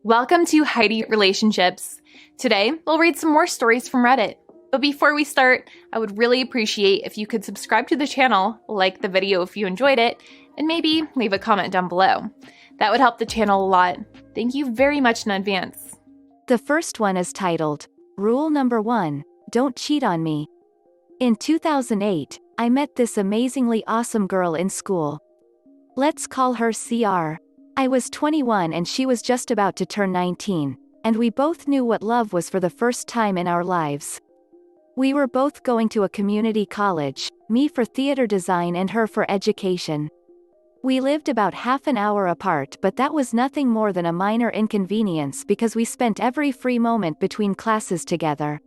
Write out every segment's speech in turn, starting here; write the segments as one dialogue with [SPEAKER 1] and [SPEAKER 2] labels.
[SPEAKER 1] Welcome to Heidi Relationships. Today, we'll read some more stories from Reddit. But before we start, I would really appreciate if you could subscribe to the channel, like the video if you enjoyed it, and maybe leave a comment down below. That would help the channel a lot. Thank you very much in advance.
[SPEAKER 2] The first one is titled, Rule Number 1, Don't Cheat on Me. In 2008, I met this amazingly awesome girl in school. Let's call her CR. I was 21 and she was just about to turn 19, and we both knew what love was for the first time in our lives. We were both going to a community college, me for theater design and her for education. We lived about half an hour apart, but that was nothing more than a minor inconvenience because we spent every free moment between classes together.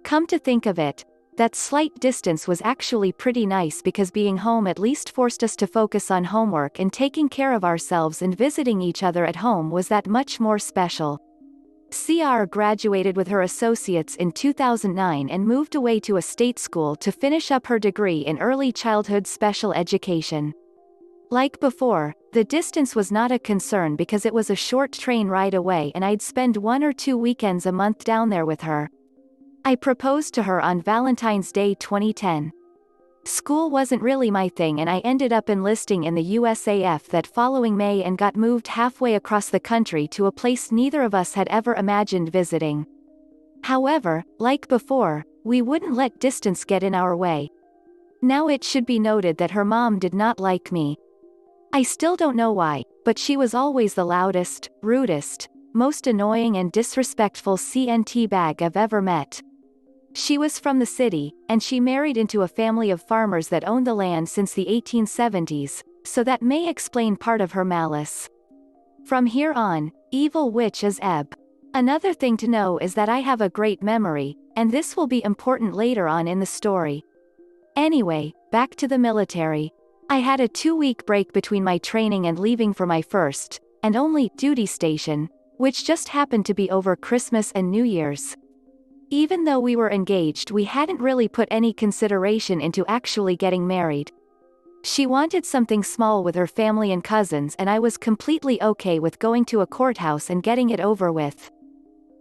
[SPEAKER 2] Come to think of it, that slight distance was actually pretty nice because being home at least forced us to focus on homework and taking care of ourselves, and visiting each other at home was that much more special. CR graduated with her associates in 2009 and moved away to a state school to finish up her degree in early childhood special education. Like before, the distance was not a concern because it was a short train ride away and I'd spend 1 or 2 weekends a month down there with her. I proposed to her on Valentine's Day 2010. School wasn't really my thing and I ended up enlisting in the USAF that following May and got moved halfway across the country to a place neither of us had ever imagined visiting. However, like before, we wouldn't let distance get in our way. Now it should be noted that her mom did not like me. I still don't know why, but she was always the loudest, rudest, most annoying and disrespectful CNT bag I've ever met. She was from the city, and she married into a family of farmers that owned the land since the 1870s, so that may explain part of her malice. From here on, evil witch is Ebb. Another thing to know is that I have a great memory, and this will be important later on in the story. Anyway, back to the military. I had a 2-week break between my training and leaving for my first, and only, duty station, which just happened to be over Christmas and New Year's. Even though we were engaged, we hadn't really put any consideration into actually getting married. She wanted something small with her family and cousins, and I was completely okay with going to a courthouse and getting it over with.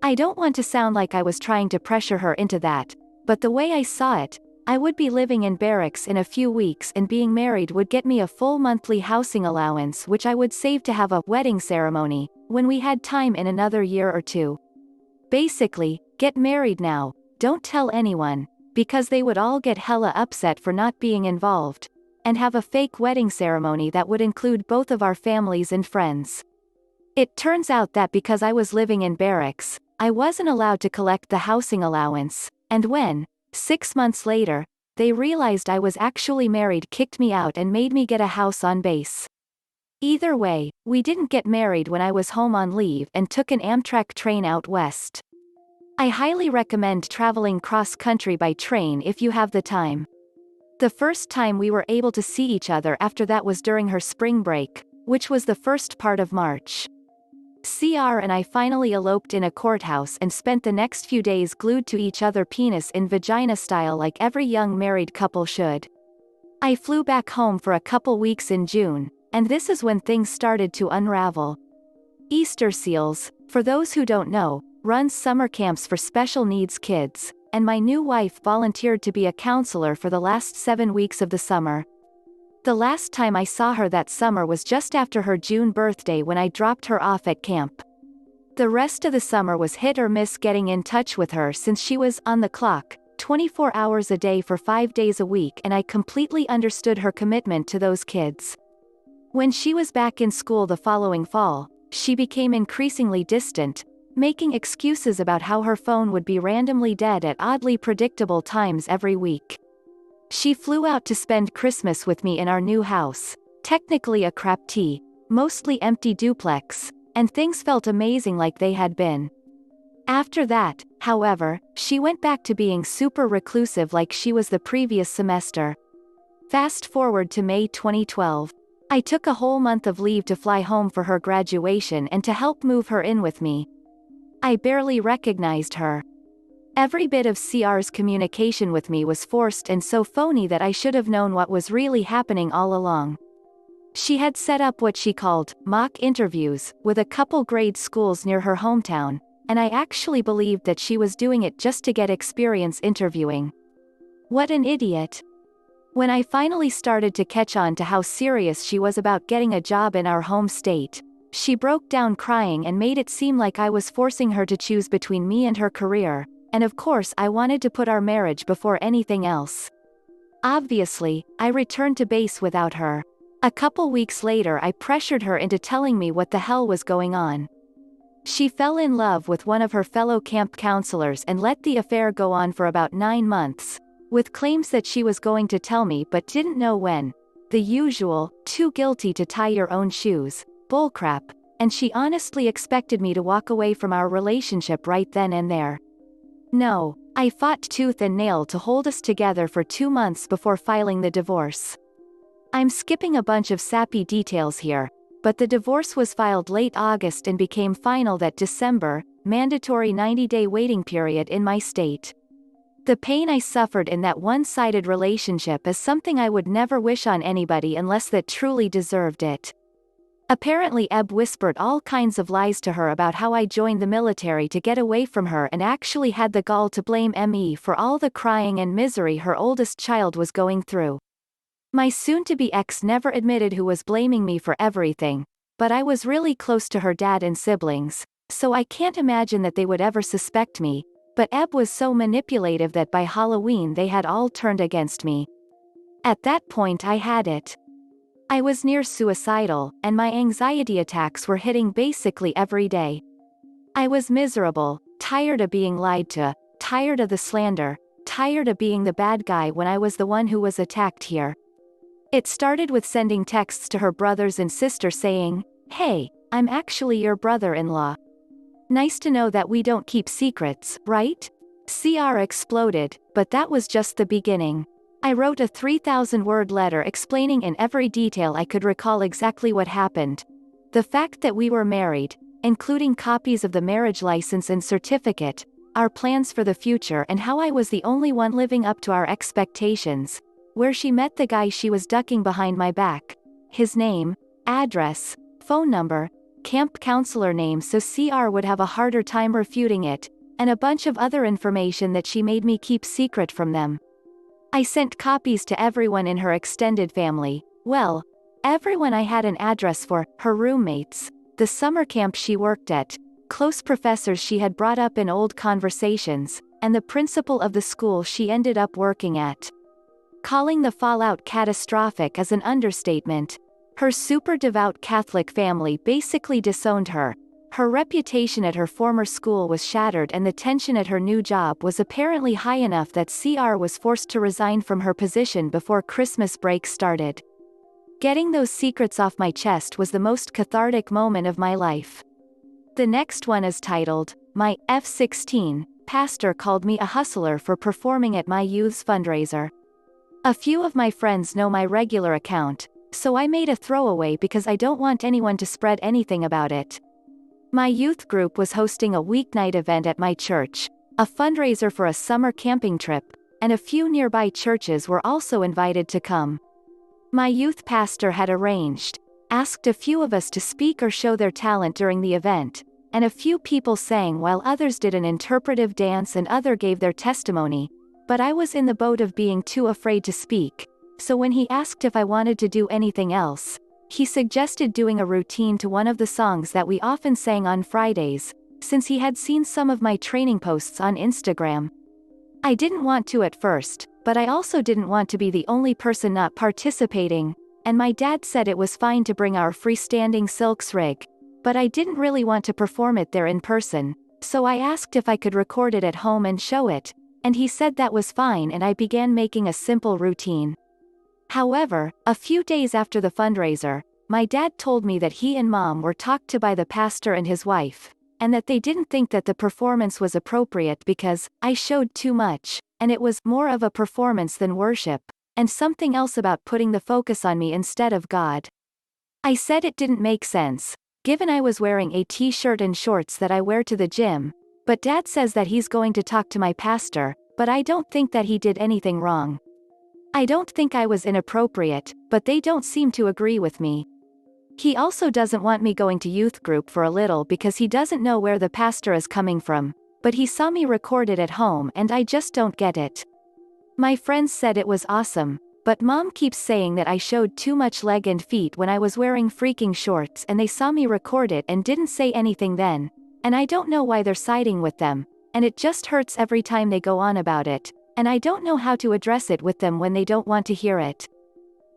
[SPEAKER 2] I don't want to sound like I was trying to pressure her into that, but the way I saw it, I would be living in barracks in a few weeks and being married would get me a full monthly housing allowance, which I would save to have a wedding ceremony when we had time in another year or two. Basically, get married now, don't tell anyone, because they would all get hella upset for not being involved, and have a fake wedding ceremony that would include both of our families and friends. It turns out that because I was living in barracks, I wasn't allowed to collect the housing allowance, and when, 6 months later, they realized I was actually married, kicked me out and made me get a house on base. Either way, we didn't get married when I was home on leave and took an Amtrak train out west. I highly recommend traveling cross-country by train if you have the time. The first time we were able to see each other after that was during her spring break, which was the first part of March. CR and I finally eloped in a courthouse and spent the next few days glued to each other, penis in vagina style, like every young married couple should. I flew back home for a couple weeks in June, and this is when things started to unravel. Easter Seals, for those who don't know, runs summer camps for special needs kids, and my new wife volunteered to be a counselor for the last 7 weeks of the summer. The last time I saw her that summer was just after her June birthday when I dropped her off at camp. The rest of the summer was hit or miss getting in touch with her since she was on the clock, 24 hours a day for 5 days a week, and I completely understood her commitment to those kids. When she was back in school the following fall, she became increasingly distant, making excuses about how her phone would be randomly dead at oddly predictable times every week. She flew out to spend Christmas with me in our new house, technically a crap tea, mostly empty duplex, and things felt amazing like they had been. After that, however, she went back to being super reclusive like she was the previous semester. Fast forward to May 2012. I took a whole month of leave to fly home for her graduation and to help move her in with me. I barely recognized her. Every bit of CR's communication with me was forced and so phony that I should have known what was really happening all along. She had set up what she called mock interviews with a couple grade schools near her hometown, and I actually believed that she was doing it just to get experience interviewing. What an idiot. When I finally started to catch on to how serious she was about getting a job in our home state, she broke down crying and made it seem like I was forcing her to choose between me and her career, and of course I wanted to put our marriage before anything else. Obviously, I returned to base without her. A couple weeks later I pressured her into telling me what the hell was going on. She fell in love with one of her fellow camp counselors and let the affair go on for about 9 months, with claims that she was going to tell me but didn't know when. The usual, too guilty to tie your own shoes, bullcrap, and she honestly expected me to walk away from our relationship right then and there. No, I fought tooth and nail to hold us together for 2 months before filing the divorce. I'm skipping a bunch of sappy details here, but the divorce was filed late August and became final that December, mandatory 90-day waiting period in my state. The pain I suffered in that one-sided relationship is something I would never wish on anybody unless that truly deserved it. Apparently Eb whispered all kinds of lies to her about how I joined the military to get away from her and actually had the gall to blame me for all the crying and misery her oldest child was going through. My soon-to-be ex never admitted who was blaming me for everything, but I was really close to her dad and siblings, so I can't imagine that they would ever suspect me, but Eb was so manipulative that by Halloween they had all turned against me. At that point I had it. I was near suicidal, and my anxiety attacks were hitting basically every day. I was miserable, tired of being lied to, tired of the slander, tired of being the bad guy when I was the one who was attacked here. It started with sending texts to her brothers and sister saying, "Hey, I'm actually your brother-in-law. Nice to know that we don't keep secrets, right?" CR exploded, but that was just the beginning. I wrote a 3,000-word letter explaining in every detail I could recall exactly what happened. The fact that we were married, including copies of the marriage license and certificate, our plans for the future and how I was the only one living up to our expectations, where she met the guy she was ducking behind my back, his name, address, phone number, camp counselor name so CR would have a harder time refuting it, and a bunch of other information that she made me keep secret from them. I sent copies to everyone in her extended family, well, everyone I had an address for, her roommates, the summer camp she worked at, close professors she had brought up in old conversations, and the principal of the school she ended up working at. Calling the fallout catastrophic is an understatement. Her super devout Catholic family basically disowned her. Her reputation at her former school was shattered and the tension at her new job was apparently high enough that CR was forced to resign from her position before Christmas break started. Getting those secrets off my chest was the most cathartic moment of my life. The next one is titled, "My F-16 Pastor Called Me a Hustler for Performing at My Youth's Fundraiser." A few of my friends know my regular account, so I made a throwaway because I don't want anyone to spread anything about it. My youth group was hosting a weeknight event at my church, a fundraiser for a summer camping trip, and a few nearby churches were also invited to come. My youth pastor had asked a few of us to speak or show their talent during the event, and a few people sang while others did an interpretive dance and other gave their testimony, but I was in the boat of being too afraid to speak, so when he asked if I wanted to do anything else, he suggested doing a routine to one of the songs that we often sang on Fridays, since he had seen some of my training posts on Instagram. I didn't want to at first, but I also didn't want to be the only person not participating, and my dad said it was fine to bring our freestanding silks rig, but I didn't really want to perform it there in person, so I asked if I could record it at home and show it, and he said that was fine and I began making a simple routine. However, a few days after the fundraiser, my dad told me that he and mom were talked to by the pastor and his wife, and that they didn't think that the performance was appropriate because I showed too much, and it was more of a performance than worship, and something else about putting the focus on me instead of God. I said it didn't make sense, given I was wearing a t-shirt and shorts that I wear to the gym, but Dad says that he's going to talk to my pastor, but I don't think that he did anything wrong. I don't think I was inappropriate, but they don't seem to agree with me. He also doesn't want me going to youth group for a little because he doesn't know where the pastor is coming from, but he saw me record it at home and I just don't get it. My friends said it was awesome, but mom keeps saying that I showed too much leg and feet when I was wearing freaking shorts and they saw me record it and didn't say anything then, and I don't know why they're siding with them, and it just hurts every time they go on about it, and I don't know how to address it with them when they don't want to hear it.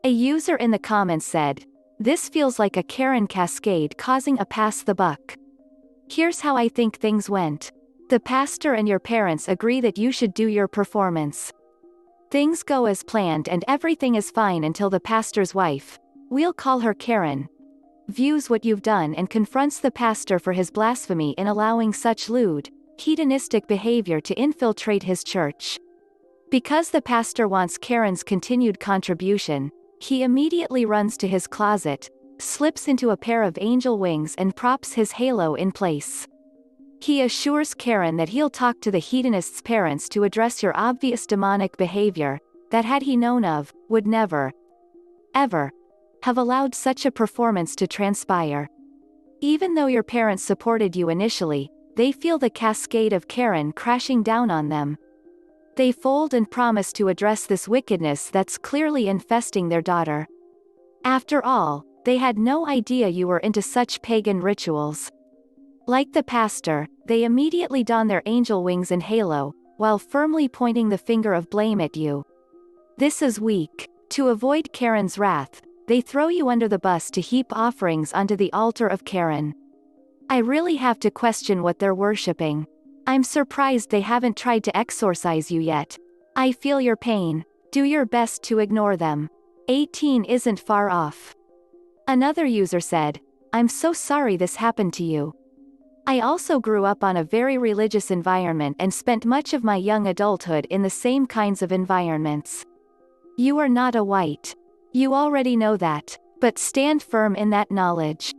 [SPEAKER 2] A user in the comments said, "This feels like a Karen cascade causing a pass the buck. Here's how I think things went. The pastor and your parents agree that you should do your performance. Things go as planned and everything is fine until the pastor's wife, we'll call her Karen, views what you've done and confronts the pastor for his blasphemy in allowing such lewd, hedonistic behavior to infiltrate his church. Because the pastor wants Karen's continued contribution, he immediately runs to his closet, slips into a pair of angel wings and props his halo in place. He assures Karen that he'll talk to the hedonist's parents to address your obvious demonic behavior, that had he known of, would never, ever, have allowed such a performance to transpire. Even though your parents supported you initially, they feel the cascade of Karen crashing down on them. They fold and promise to address this wickedness that's clearly infesting their daughter. After all, they had no idea you were into such pagan rituals. Like the pastor, they immediately don their angel wings and halo, while firmly pointing the finger of blame at you. This is weak. To avoid Karen's wrath, they throw you under the bus to heap offerings onto the altar of Karen. I really have to question what they're worshipping. I'm surprised they haven't tried to exorcise you yet. I feel your pain. Do your best to ignore them. 18 isn't far off. Another user said, "I'm so sorry this happened to you. I also grew up on a very religious environment and spent much of my young adulthood in the same kinds of environments. You are not a white. You already know that, but stand firm in that knowledge.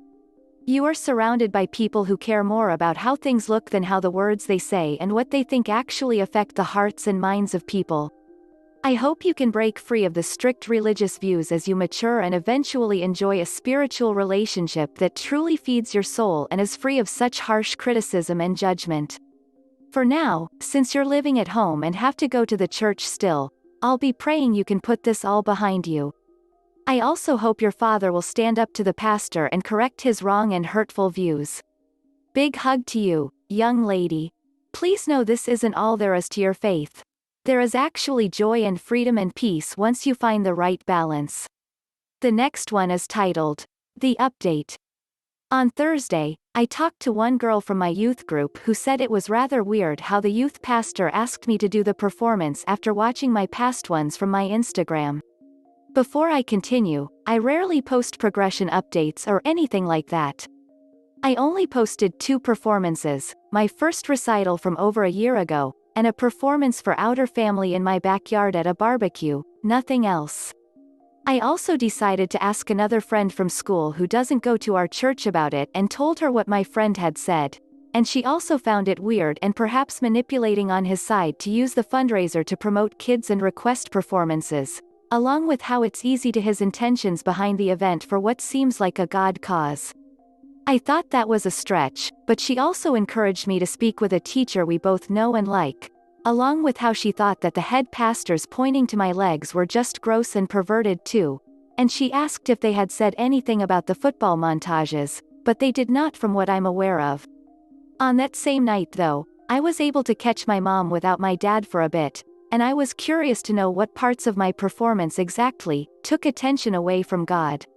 [SPEAKER 2] You are surrounded by people who care more about how things look than how the words they say and what they think actually affect the hearts and minds of people. I hope you can break free of the strict religious views as you mature and eventually enjoy a spiritual relationship that truly feeds your soul and is free of such harsh criticism and judgment. For now, since you're living at home and have to go to the church still, I'll be praying you can put this all behind you. I also hope your father will stand up to the pastor and correct his wrong and hurtful views. Big hug to you, young lady. Please know this isn't all there is to your faith. There is actually joy and freedom and peace once you find the right balance." The next one is titled, "The Update." On Thursday, I talked to one girl from my youth group who said it was rather weird how the youth pastor asked me to do the performance after watching my past ones from my Instagram. Before I continue, I rarely post progression updates or anything like that. I only posted 2 performances, my first recital from over a year ago, and a performance for Outer Family in my backyard at a barbecue, nothing else. I also decided to ask another friend from school who doesn't go to our church about it and told her what my friend had said, and she also found it weird and perhaps manipulating on his side to use the fundraiser to promote kids and request performances, along with how it's easy to his intentions behind the event for what seems like a God cause. I thought that was a stretch, but she also encouraged me to speak with a teacher we both know and like, along with how she thought that the head pastors pointing to my legs were just gross and perverted too, and she asked if they had said anything about the football montages, but they did not from what I'm aware of. On that same night though, I was able to catch my mom without my dad for a bit, and I was curious to know what parts of my performance exactly took attention away from God.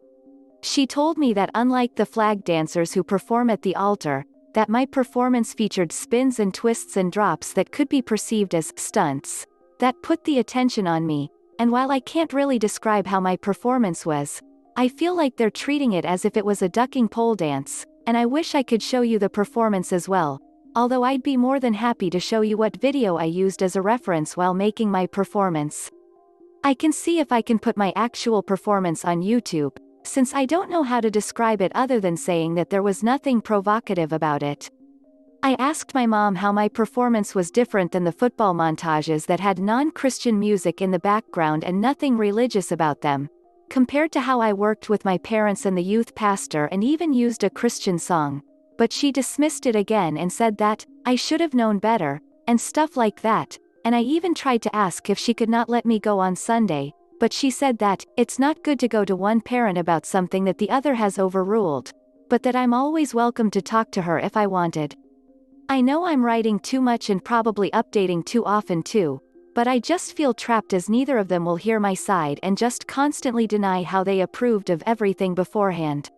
[SPEAKER 2] She told me that unlike the flag dancers who perform at the altar, that my performance featured spins and twists and drops that could be perceived as stunts, that put the attention on me, and while I can't really describe how my performance was, I feel like they're treating it as if it was a ducking pole dance, and I wish I could show you the performance as well, although I'd be more than happy to show you what video I used as a reference while making my performance. I can see if I can put my actual performance on YouTube, since I don't know how to describe it other than saying that there was nothing provocative about it. I asked my mom how my performance was different than the football montages that had non-Christian music in the background and nothing religious about them, compared to how I worked with my parents and the youth pastor and even used a Christian song. But she dismissed it again and said that I should have known better, and stuff like that, and I even tried to ask if she could not let me go on Sunday, but she said that it's not good to go to one parent about something that the other has overruled, but that I'm always welcome to talk to her if I wanted. I know I'm writing too much and probably updating too often too, but I just feel trapped as neither of them will hear my side and just constantly deny how they approved of everything beforehand.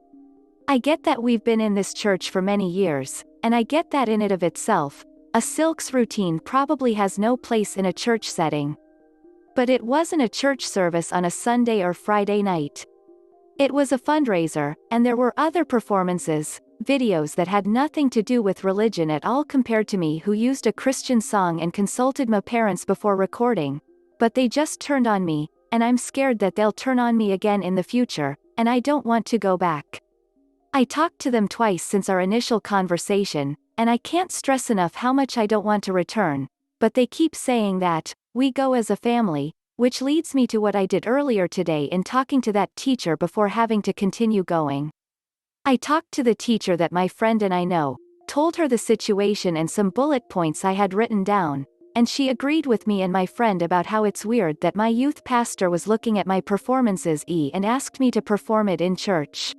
[SPEAKER 2] I get that we've been in this church for many years, and I get that in and of itself, a silks routine probably has no place in a church setting. But it wasn't a church service on a Sunday or Friday night. It was a fundraiser, and there were other performances, videos that had nothing to do with religion at all compared to me who used a Christian song and consulted my parents before recording, but they just turned on me, and I'm scared that they'll turn on me again in the future, and I don't want to go back. I talked to them twice since our initial conversation, and I can't stress enough how much I don't want to return, but they keep saying that we go as a family, which leads me to what I did earlier today in talking to that teacher before having to continue going. I talked to the teacher that my friend and I know, told her the situation and some bullet points I had written down, and she agreed with me and my friend about how it's weird that my youth pastor was looking at my performances and asked me to perform it in church.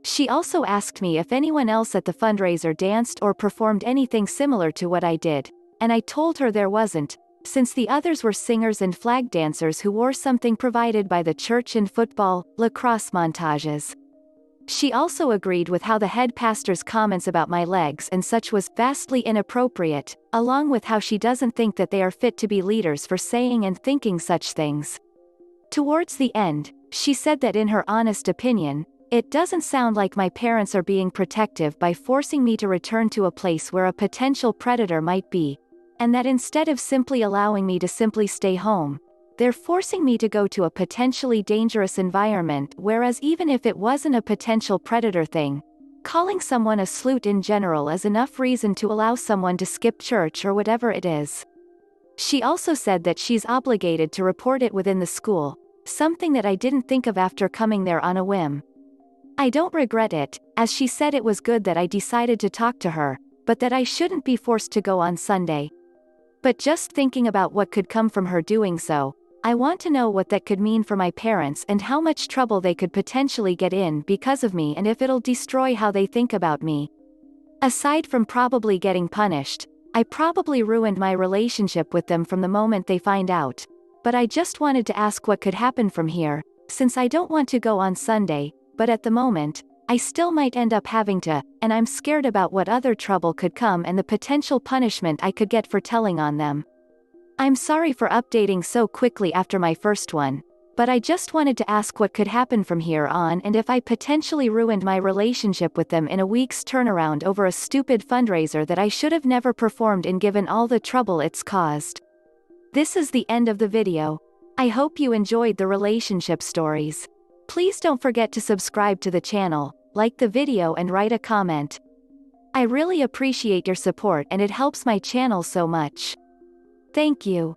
[SPEAKER 2] She also asked me if anyone else at the fundraiser danced or performed anything similar to what I did, and I told her there wasn't, since the others were singers and flag dancers who wore something provided by the church and football, lacrosse montages. She also agreed with how the head pastor's comments about my legs and such was vastly inappropriate, along with how she doesn't think that they are fit to be leaders for saying and thinking such things. Towards the end, she said that in her honest opinion, it doesn't sound like my parents are being protective by forcing me to return to a place where a potential predator might be, and that instead of simply allowing me to simply stay home, they're forcing me to go to a potentially dangerous environment, whereas even if it wasn't a potential predator thing, calling someone a slut in general is enough reason to allow someone to skip church or whatever it is. She also said that she's obligated to report it within the school, something that I didn't think of after coming there on a whim. I don't regret it, as she said it was good that I decided to talk to her, but that I shouldn't be forced to go on Sunday. But just thinking about what could come from her doing so, I want to know what that could mean for my parents and how much trouble they could potentially get in because of me and if it'll destroy how they think about me. Aside from probably getting punished, I probably ruined my relationship with them from the moment they find out, but I just wanted to ask what could happen from here, since I don't want to go on Sunday, but at the moment, I still might end up having to, and I'm scared about what other trouble could come and the potential punishment I could get for telling on them. I'm sorry for updating so quickly after my first one, but I just wanted to ask what could happen from here on and if I potentially ruined my relationship with them in a week's turnaround over a stupid fundraiser that I should have never performed in given all the trouble it's caused. This is the end of the video. I hope you enjoyed the relationship stories. Please don't forget to subscribe to the channel, like the video and write a comment. I really appreciate your support and it helps my channel so much. Thank you.